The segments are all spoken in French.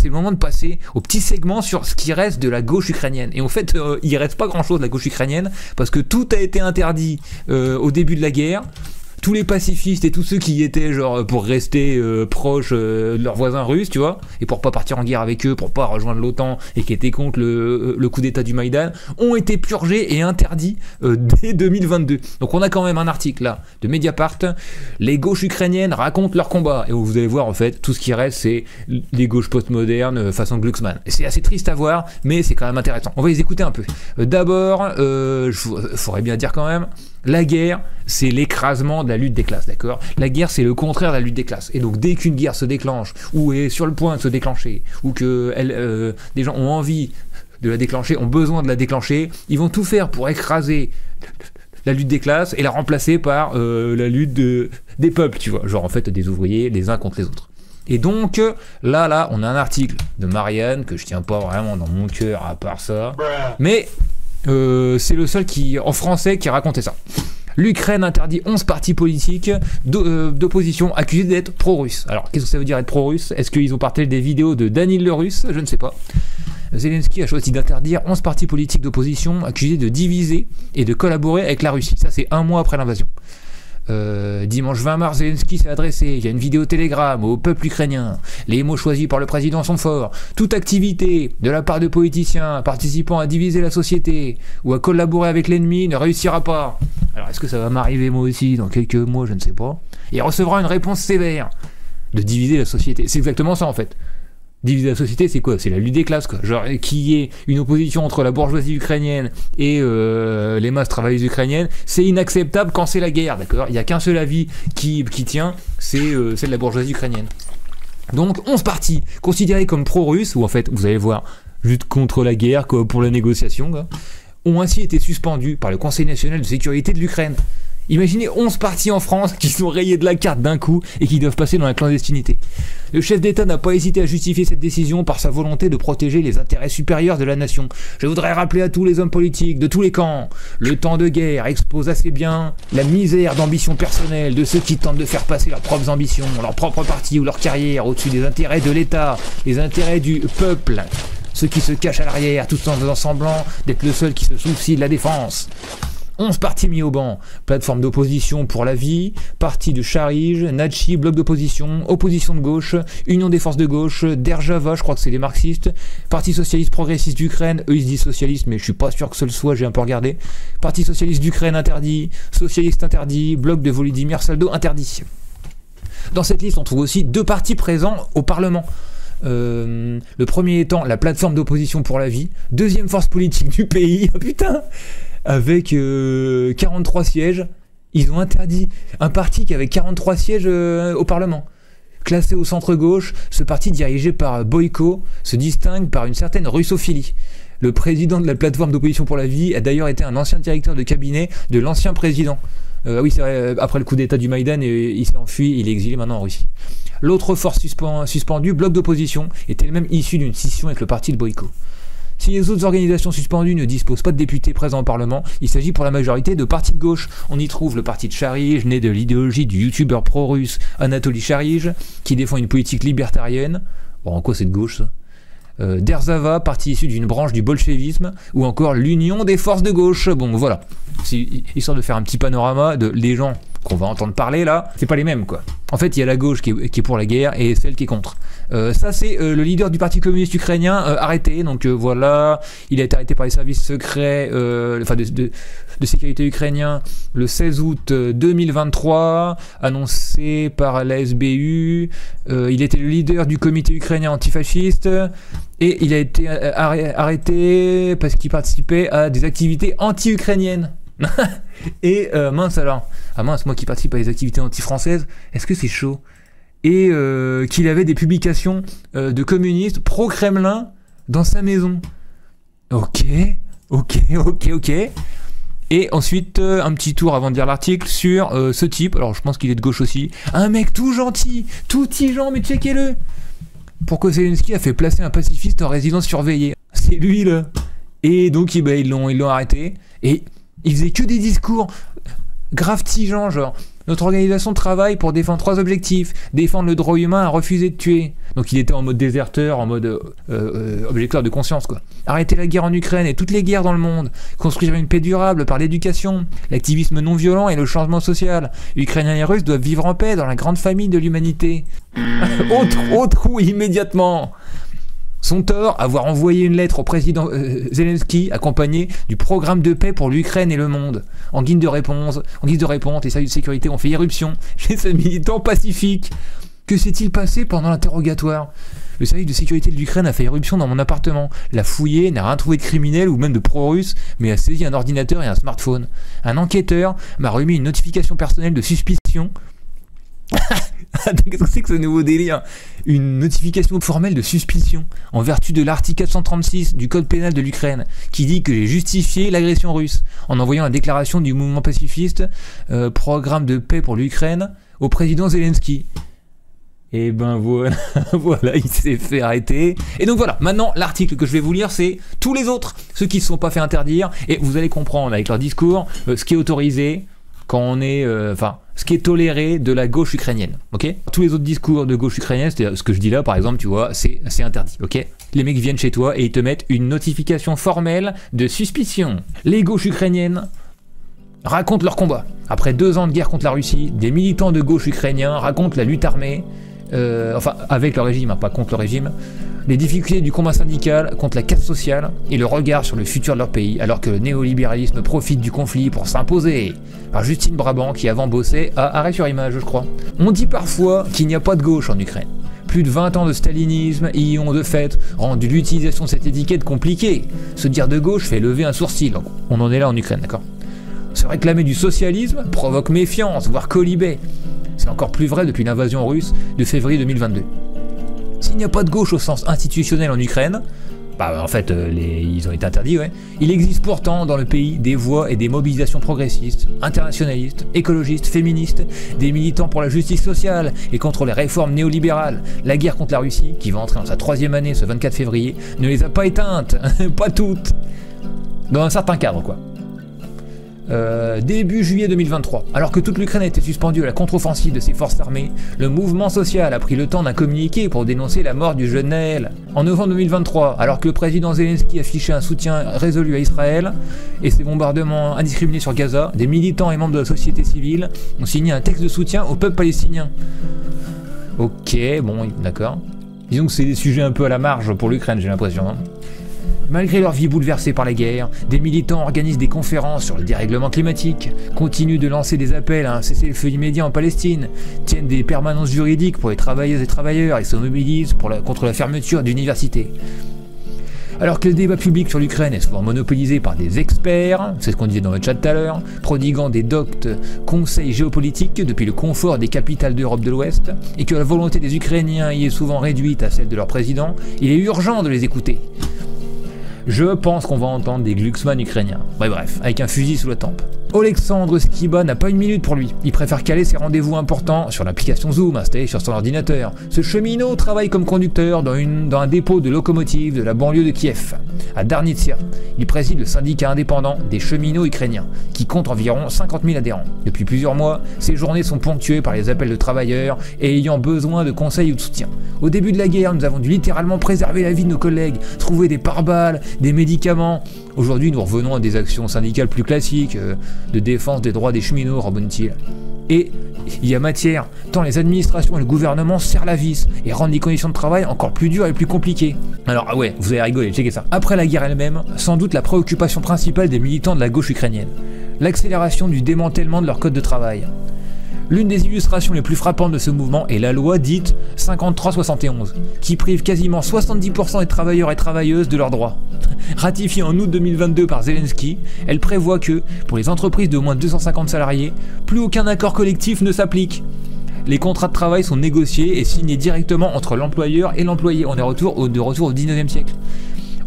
c'est le moment de passer au petit segment sur ce qui reste de la gauche ukrainienne. Et en fait, il reste pas grand-chose de la gauche ukrainienne, parce que tout a été interdit au début de la guerre. Tous les pacifistes et tous ceux qui y étaient genre pour rester proches de leurs voisins russes, tu vois, et pour pas partir en guerre avec eux, pour pas rejoindre l'OTAN et qui étaient contre le coup d'état du Maïdan, ont été purgés et interdits dès 2022. Donc on a quand même un article là de Mediapart, les gauches ukrainiennes racontent leur combat, et vous allez voir en fait tout ce qui reste c'est les gauches postmodernes façon Glucksmann. Et c'est assez triste à voir, mais c'est quand même intéressant. On va les écouter un peu. D'abord, faudrait bien dire quand même, la guerre, c'est l'écrasement de la lutte des classes, d'accord? La guerre, c'est le contraire de la lutte des classes. Et donc, dès qu'une guerre se déclenche, ou est sur le point de se déclencher, ou que des gens ont envie de la déclencher, ont besoin de la déclencher, ils vont tout faire pour écraser la lutte des classes et la remplacer par la lutte des peuples, tu vois. Genre, en fait, des ouvriers, les uns contre les autres. Et donc, là, on a un article de Marianne, que je tiens pas vraiment dans mon cœur à part ça, mais... c'est le seul en français qui racontait ça. L'Ukraine interdit 11 partis politiques d'opposition accusés d'être pro-russes. Alors, qu'est-ce que ça veut dire être pro-russe? Est-ce qu'ils ont partagé des vidéos de Danil le Russe? Je ne sais pas. Zelensky a choisi d'interdire 11 partis politiques d'opposition accusés de diviser et de collaborer avec la Russie. Ça, c'est un mois après l'invasion. Dimanche 20 mars, Zelensky s'est adressé, il y a une vidéo Telegram au peuple ukrainien. Les mots choisis par le président sont forts. Toute activité de la part de politiciens participant à diviser la société ou à collaborer avec l'ennemi ne réussira pas. Alors est-ce que ça va m'arriver moi aussi dans quelques mois, je ne sais pas. Et recevra une réponse sévère de diviser la société. C'est exactement ça en fait. Diviser la société, c'est quoi? C'est la lutte des classes, quoi. Genre, qu'il y ait une opposition entre la bourgeoisie ukrainienne et les masses travailleuses ukrainiennes, c'est inacceptable quand c'est la guerre, d'accord? Il n'y a qu'un seul avis qui tient, c'est celle de la bourgeoisie ukrainienne. Donc, 11 partis considérés comme pro-russes, ou en fait, vous allez voir, lutte contre la guerre, quoi, pour la négociation, quoi, ont ainsi été suspendus par le Conseil national de sécurité de l'Ukraine. Imaginez 11 partis en France qui sont rayés de la carte d'un coup et qui doivent passer dans la clandestinité. Le chef d'État n'a pas hésité à justifier cette décision par sa volonté de protéger les intérêts supérieurs de la nation. Je voudrais rappeler à tous les hommes politiques de tous les camps, le temps de guerre expose assez bien la misère d'ambition personnelle de ceux qui tentent de faire passer leurs propres ambitions, leur propre parti ou leur carrière au-dessus des intérêts de l'État, les intérêts du peuple. Ceux qui se cachent à l'arrière tout en faisant semblant d'être le seul qui se soucie de la défense. 11 partis mis au banc, plateforme d'opposition pour la vie, parti de Charige, Natchi, bloc d'opposition, opposition de gauche, Union des forces de gauche, Derjava, je crois que c'est les marxistes, Parti socialiste progressiste d'Ukraine, eux ils se disent socialistes mais je suis pas sûr que ce le soit, j'ai un peu regardé, Parti socialiste d'Ukraine interdit, socialiste interdit, bloc de Volodymyr Saldo interdit. Dans cette liste on trouve aussi 2 partis présents au Parlement. Le premier étant la plateforme d'opposition pour la vie, deuxième force politique du pays, oh putain, avec 43 sièges, ils ont interdit un parti qui avait 43 sièges au Parlement. Classé au centre-gauche, ce parti dirigé par Boyko se distingue par une certaine russophilie. Le président de la plateforme d'opposition pour la vie a d'ailleurs été un ancien directeur de cabinet de l'ancien président. Oui, c'est vrai, après le coup d'état du Maïdan, il s'est enfui, il est exilé maintenant en Russie. L'autre force suspendue, bloc d'opposition, est elle-même issue d'une scission avec le parti de Boyko. Si les autres organisations suspendues ne disposent pas de députés présents au Parlement, il s'agit pour la majorité de partis de gauche. On y trouve le parti de Charige, né de l'idéologie du youtubeur pro-russe Anatoly Charige, qui défend une politique libertarienne. Bon, en quoi c'est de gauche ça? Derzava, parti issu d'une branche du bolchevisme, ou encore l'Union des forces de gauche. Bon, voilà. C'est histoire de faire un petit panorama de les gens qu'on va entendre parler là, c'est pas les mêmes quoi. En fait, il y a la gauche qui est pour la guerre et celle qui est contre. Ça, c'est le leader du Parti communiste ukrainien arrêté. Donc voilà, il a été arrêté par les services secrets de sécurité ukrainiens le 16 août 2023, annoncé par la SBU. Il était le leader du comité ukrainien antifasciste et il a été arrêté parce qu'il participait à des activités anti-ukrainiennes. Et mince alors, ah mince, moi qui participe à des activités anti-françaises, est-ce que c'est chaud? Et qu'il avait des publications de communistes pro-Kremlin dans sa maison. Ok. Et ensuite, un petit tour avant de lire l'article sur ce type, alors je pense qu'il est de gauche aussi, un mec tout gentil, tout tigeant, mais checkez-le. Pourquoi Zelensky a fait placer un pacifiste en résidence surveillée? C'est lui là. Et donc ils l'ont arrêté, et il faisait que des discours grave tigeants, genre Notre organisation travaille pour défendre 3 objectifs. Défendre le droit humain à refuser de tuer. Donc il était en mode déserteur, en mode objecteur de conscience, quoi. Arrêter la guerre en Ukraine et toutes les guerres dans le monde. Construire une paix durable par l'éducation, l'activisme non violent et le changement social. Ukrainiens et Russes doivent vivre en paix dans la grande famille de l'humanité. Au trou immédiatement. Son tort, avoir envoyé une lettre au président Zelensky accompagnée du programme de paix pour l'Ukraine et le monde. En guise de réponse, les services de sécurité ont fait irruption chez ce militant pacifique. Que s'est-il passé pendant l'interrogatoire? Le service de sécurité de l'Ukraine a fait irruption dans mon appartement, l'a fouillé, n'a rien trouvé de criminel ou même de pro-russe, mais a saisi un ordinateur et un smartphone. Un enquêteur m'a remis une notification personnelle de suspicion. Qu'est-ce que c'est que ce nouveau délire? Une notification formelle de suspicion en vertu de l'article 436 du code pénal de l'Ukraine qui dit que j'ai justifié l'agression russe en envoyant la déclaration du mouvement pacifiste programme de paix pour l'Ukraine au président Zelensky. Et ben voilà, voilà, il s'est fait arrêter. Et donc voilà, maintenant l'article que je vais vous lire, c'est tous les autres, ceux qui ne se sont pas fait interdire, et vous allez comprendre avec leur discours ce qui est autorisé quand on est, ce qui est toléré de la gauche ukrainienne, ok? Tous les autres discours de gauche ukrainienne, c'est ce que je dis là, par exemple, tu vois, c'est interdit, ok? Les mecs viennent chez toi et ils te mettent une notification formelle de suspicion. Les gauches ukrainiennes racontent leur combat. Après 2 ans de guerre contre la Russie, des militants de gauche ukrainiens racontent la lutte armée, avec le régime, pas contre le régime, les difficultés du combat syndical contre la caste sociale et le regard sur le futur de leur pays, alors que le néolibéralisme profite du conflit pour s'imposer. Par Justine Brabant, qui avant bossait à Arrêt sur Image, je crois. On dit parfois qu'il n'y a pas de gauche en Ukraine. Plus de 20 ans de stalinisme y ont de fait rendu l'utilisation de cette étiquette compliquée. Se dire de gauche fait lever un sourcil. On en est là en Ukraine, d'accord? Se réclamer du socialisme provoque méfiance, voire colibet. C'est encore plus vrai depuis l'invasion russe de février 2022. S'il n'y a pas de gauche au sens institutionnel en Ukraine, en fait, ils ont été interdits, ouais. Il existe pourtant dans le pays des voix et des mobilisations progressistes, internationalistes, écologistes, féministes, des militants pour la justice sociale et contre les réformes néolibérales. La guerre contre la Russie, qui va entrer dans sa 3e année ce 24 février, ne les a pas éteintes, pas toutes. Dans un certain cadre, quoi. Début juillet 2023, alors que toute l'Ukraine a été suspendue à la contre-offensive de ses forces armées, le mouvement social a pris le temps d'un communiqué pour dénoncer la mort du jeune Naël. En novembre 2023, alors que le président Zelensky affichait un soutien résolu à Israël et ses bombardements indiscriminés sur Gaza, des militants et membres de la société civile ont signé un texte de soutien au peuple palestinien. Ok, bon, d'accord. Disons que c'est des sujets un peu à la marge pour l'Ukraine, j'ai l'impression. Hein. Malgré leur vie bouleversée par la guerre, des militants organisent des conférences sur le dérèglement climatique, continuent de lancer des appels à un cessez-le-feu immédiat en Palestine, tiennent des permanences juridiques pour les travailleuses et travailleurs et se mobilisent contre la fermeture d'universités. Alors que le débat public sur l'Ukraine est souvent monopolisé par des experts, c'est ce qu'on disait dans le chat tout à l'heure, prodiguant des doctes conseils géopolitiques depuis le confort des capitales d'Europe de l'Ouest, et que la volonté des Ukrainiens y est souvent réduite à celle de leur président, il est urgent de les écouter. Je pense qu'on va entendre des Glucksmann ukrainiens. Bref, avec un fusil sous la tempe. Oleksandr Skiba n'a pas une minute pour lui. Il préfère caler ses rendez-vous importants sur l'application Zoom installée sur son ordinateur. Ce cheminot travaille comme conducteur dans un dépôt de locomotives de la banlieue de Kiev, à Darnitsia. Il préside le syndicat indépendant des cheminots ukrainiens, qui compte environ 50 000 adhérents. Depuis plusieurs mois, ses journées sont ponctuées par les appels de travailleurs et ayant besoin de conseils ou de soutien. Au début de la guerre, nous avons dû littéralement préserver la vie de nos collègues, trouver des pare-balles, des médicaments. Aujourd'hui, nous revenons à des actions syndicales plus classiques, de défense des droits des cheminots, rebondit-il. Et il y a matière, tant les administrations et le gouvernement serrent la vis et rendent les conditions de travail encore plus dures et plus compliquées. Alors ouais, vous allez rigoler, checkez ça. Après la guerre elle-même, sans doute la préoccupation principale des militants de la gauche ukrainienne, l'accélération du démantèlement de leur code de travail. L'une des illustrations les plus frappantes de ce mouvement est la loi dite 53-71, qui prive quasiment 70% des travailleurs et travailleuses de leurs droits. Ratifiée en août 2022 par Zelensky, elle prévoit que, pour les entreprises de au moins 250 salariés, plus aucun accord collectif ne s'applique. Les contrats de travail sont négociés et signés directement entre l'employeur et l'employé. On est de retour au 19e siècle.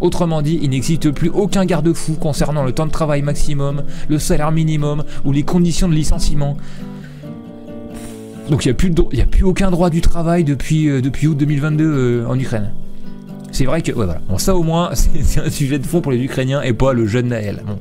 Autrement dit, il n'existe plus aucun garde-fou concernant le temps de travail maximum, le salaire minimum ou les conditions de licenciement. Donc il n'y a plus aucun droit du travail depuis août 2022 en Ukraine. C'est vrai que, ouais, voilà. Bon, ça au moins, c'est un sujet de fond pour les Ukrainiens et pas le jeune Naël. Bon.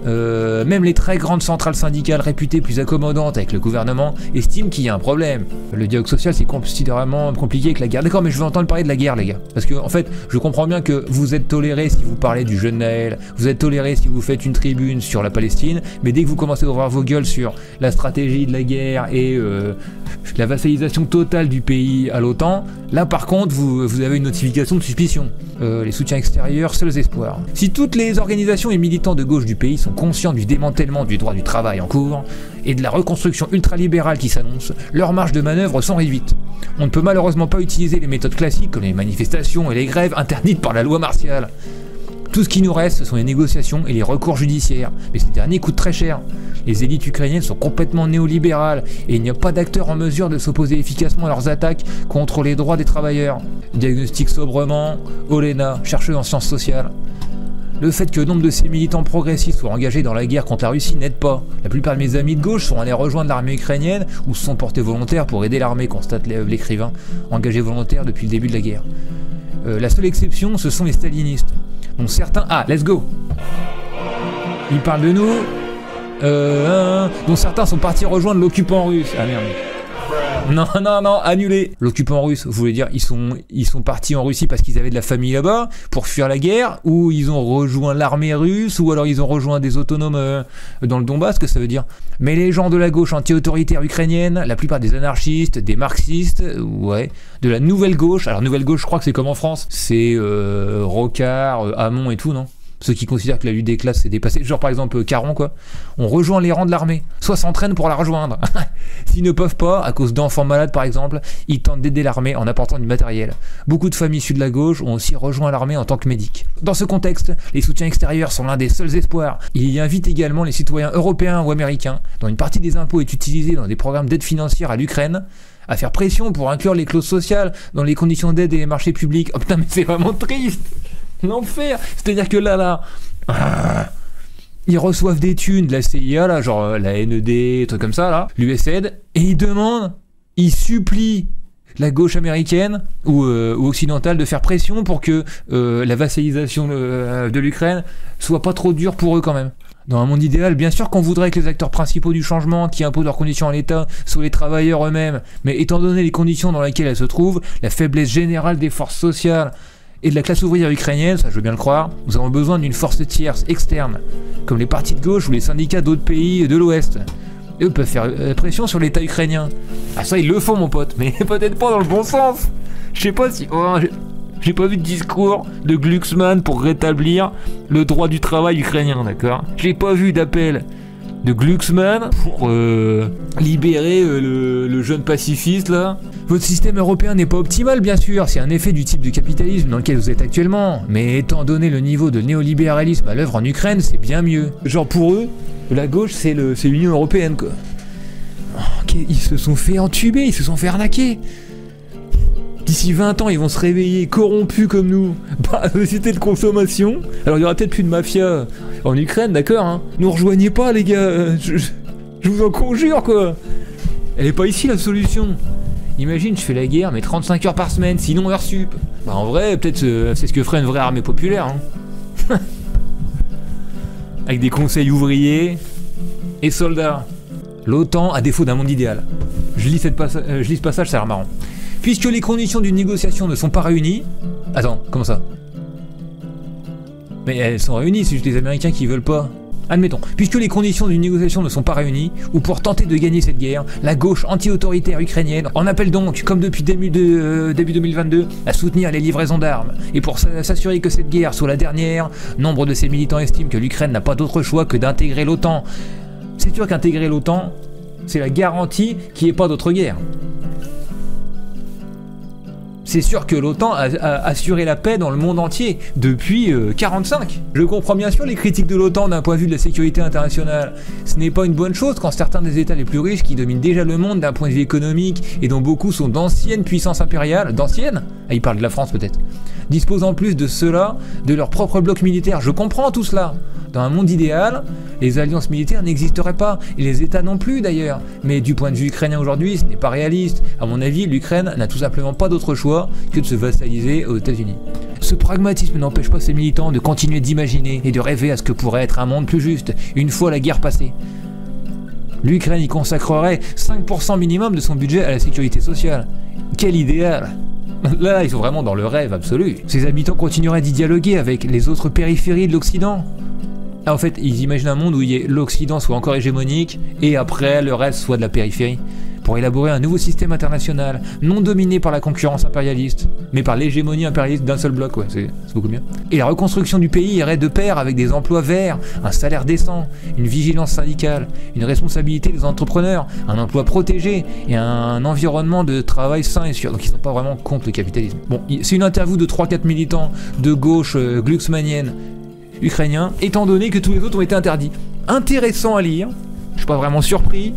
Même les très grandes centrales syndicales réputées plus accommodantes avec le gouvernement estiment qu'il y a un problème. Le dialogue social c'est considérablement compliqué avec la guerre. D'accord, mais je veux entendre parler de la guerre les gars. Parce que en fait, je comprends bien que vous êtes tolérés si vous parlez du jeune Naël, vous êtes tolérés si vous faites une tribune sur la Palestine, mais dès que vous commencez à ouvrir vos gueules sur la stratégie de la guerre et la vassalisation totale du pays à l'OTAN, là par contre vous avez une notification de suspicion. Les soutiens extérieurs, seuls espoirs. Si toutes les organisations et militants de gauche du pays sont conscients du démantèlement du droit du travail en cours et de la reconstruction ultralibérale qui s'annonce, leurs marges de manœuvre sont réduites. On ne peut malheureusement pas utiliser les méthodes classiques comme les manifestations et les grèves interdites par la loi martiale. Tout ce qui nous reste, ce sont les négociations et les recours judiciaires, mais ces derniers coûtent très cher. Les élites ukrainiennes sont complètement néolibérales et il n'y a pas d'acteurs en mesure de s'opposer efficacement à leurs attaques contre les droits des travailleurs. Diagnostic sobrement, Olena, chercheuse en sciences sociales. Le fait que le nombre de ces militants progressistes soient engagés dans la guerre contre la Russie n'aide pas. La plupart de mes amis de gauche sont allés rejoindre l'armée ukrainienne ou se sont portés volontaires pour aider l'armée, constate l'écrivain, engagé volontaire depuis le début de la guerre. La seule exception, ce sont les stalinistes. Donc certains... Ah, let's go. Ils parlent de nous. Dont certains sont partis rejoindre l'occupant russe. Ah merde. Non, annulé. L'occupant russe, vous voulez dire, ils sont partis en Russie parce qu'ils avaient de la famille là-bas pour fuir la guerre, ou ils ont rejoint l'armée russe, ou alors ils ont rejoint des autonomes dans le Donbass, que ça veut dire. Mais les gens de la gauche anti-autoritaire ukrainienne, la plupart des anarchistes, des marxistes, ouais, de la nouvelle gauche, alors nouvelle gauche, je crois que c'est comme en France, c'est Rocard, Hamon et tout, non ? Ceux qui considèrent que la lutte des classes s'est dépassée, genre par exemple Caron quoi, on rejoint les rangs de l'armée, soit s'entraînent pour la rejoindre. S'ils ne peuvent pas, à cause d'enfants malades par exemple, ils tentent d'aider l'armée en apportant du matériel. Beaucoup de familles issues de la gauche ont aussi rejoint l'armée en tant que médic. Dans ce contexte, les soutiens extérieurs sont l'un des seuls espoirs. Il y invite également les citoyens européens ou américains, dont une partie des impôts est utilisée dans des programmes d'aide financière à l'Ukraine, à faire pression pour inclure les clauses sociales dans les conditions d'aide et les marchés publics. Oh putain mais c'est vraiment triste. L'enfer. C'est-à-dire que là, ils reçoivent des thunes de la CIA, là, genre la NED, trucs comme ça, là, l'USAID, et ils supplient la gauche américaine ou occidentale de faire pression pour que la vassalisation de l'Ukraine soit pas trop dure pour eux quand même. Dans un monde idéal, bien sûr qu'on voudrait que les acteurs principaux du changement qui imposent leurs conditions à l'État soient les travailleurs eux-mêmes, mais étant donné les conditions dans lesquelles elles se trouvent, la faiblesse générale des forces sociales et de la classe ouvrière ukrainienne, ça je veux bien le croire, nous avons besoin d'une force tierce externe, comme les partis de gauche ou les syndicats d'autres pays de l'Ouest. Eux peuvent faire pression sur l'État ukrainien. Ah ça ils le font mon pote, mais peut-être pas dans le bon sens. Je sais pas si... Oh, j'ai pas vu de discours de Glucksmann pour rétablir le droit du travail ukrainien, d'accord ? J'ai pas vu d'appel de Glucksmann pour libérer le jeune pacifiste là. Votre système européen n'est pas optimal bien sûr, c'est un effet du type de capitalisme dans lequel vous êtes actuellement, mais étant donné le niveau de néolibéralisme à l'œuvre en Ukraine, c'est bien mieux. Genre pour eux, la gauche c'est l'Union Européenne quoi. Oh, ils se sont fait entuber, ils se sont fait arnaquer. D'ici 20 ans, ils vont se réveiller corrompus comme nous par la société de consommation. Alors il y aura peut-être plus de mafia en Ukraine, d'accord hein. Nous rejoignez pas les gars, je vous en conjure quoi. Elle est pas ici la solution. Imagine, je fais la guerre mais 35 heures par semaine, sinon heure sup. Bah en vrai, peut-être c'est ce que ferait une vraie armée populaire hein. Avec des conseils ouvriers et soldats. L'OTAN à défaut d'un monde idéal. Je lis ce passage, ça a l'air marrant. Puisque les conditions d'une négociation ne sont pas réunies... Attends, comment ça ? Mais elles sont réunies, c'est juste les Américains qui veulent pas. Admettons, puisque les conditions d'une négociation ne sont pas réunies, ou pour tenter de gagner cette guerre, la gauche anti-autoritaire ukrainienne en appelle donc, comme depuis début 2022, à soutenir les livraisons d'armes. Et pour s'assurer que cette guerre soit la dernière, nombre de ses militants estiment que l'Ukraine n'a pas d'autre choix que d'intégrer l'OTAN. C'est sûr qu'intégrer l'OTAN, c'est la garantie qu'il n'y ait pas d'autre guerre. C'est sûr que l'OTAN a assuré la paix dans le monde entier depuis 1945. Je comprends bien sûr les critiques de l'OTAN d'un point de vue de la sécurité internationale. Ce n'est pas une bonne chose quand certains des États les plus riches qui dominent déjà le monde d'un point de vue économique et dont beaucoup sont d'anciennes puissances impériales, d'anciennes, ah il parle de la France peut-être, disposent en plus de cela de leur propre bloc militaire. Je comprends tout cela. Dans un monde idéal, les alliances militaires n'existeraient pas, et les États non plus d'ailleurs. Mais du point de vue ukrainien aujourd'hui, ce n'est pas réaliste. À mon avis, l'Ukraine n'a tout simplement pas d'autre choix que de se vassaliser aux États-Unis. Ce pragmatisme n'empêche pas ces militants de continuer d'imaginer et de rêver à ce que pourrait être un monde plus juste une fois la guerre passée. L'Ukraine y consacrerait 5% minimum de son budget à la sécurité sociale. Quel idéal! Là, ils sont vraiment dans le rêve absolu. Ces habitants continueraient d'y dialoguer avec les autres périphéries de l'Occident. Ah, en fait, ils imaginent un monde où l'Occident soit encore hégémonique et après le reste soit de la périphérie, pour élaborer un nouveau système international, non dominé par la concurrence impérialiste, mais par l'hégémonie impérialiste d'un seul bloc, ouais, c'est beaucoup mieux. Et la reconstruction du pays irait de pair avec des emplois verts, un salaire décent, une vigilance syndicale, une responsabilité des entrepreneurs, un emploi protégé et un environnement de travail sain et sûr. Donc ils sont pas vraiment contre le capitalisme. Bon, c'est une interview de 3-4 militants de gauche glucksmannienne ukrainiens, étant donné que tous les autres ont été interdits. Intéressant à lire, je suis pas vraiment surpris.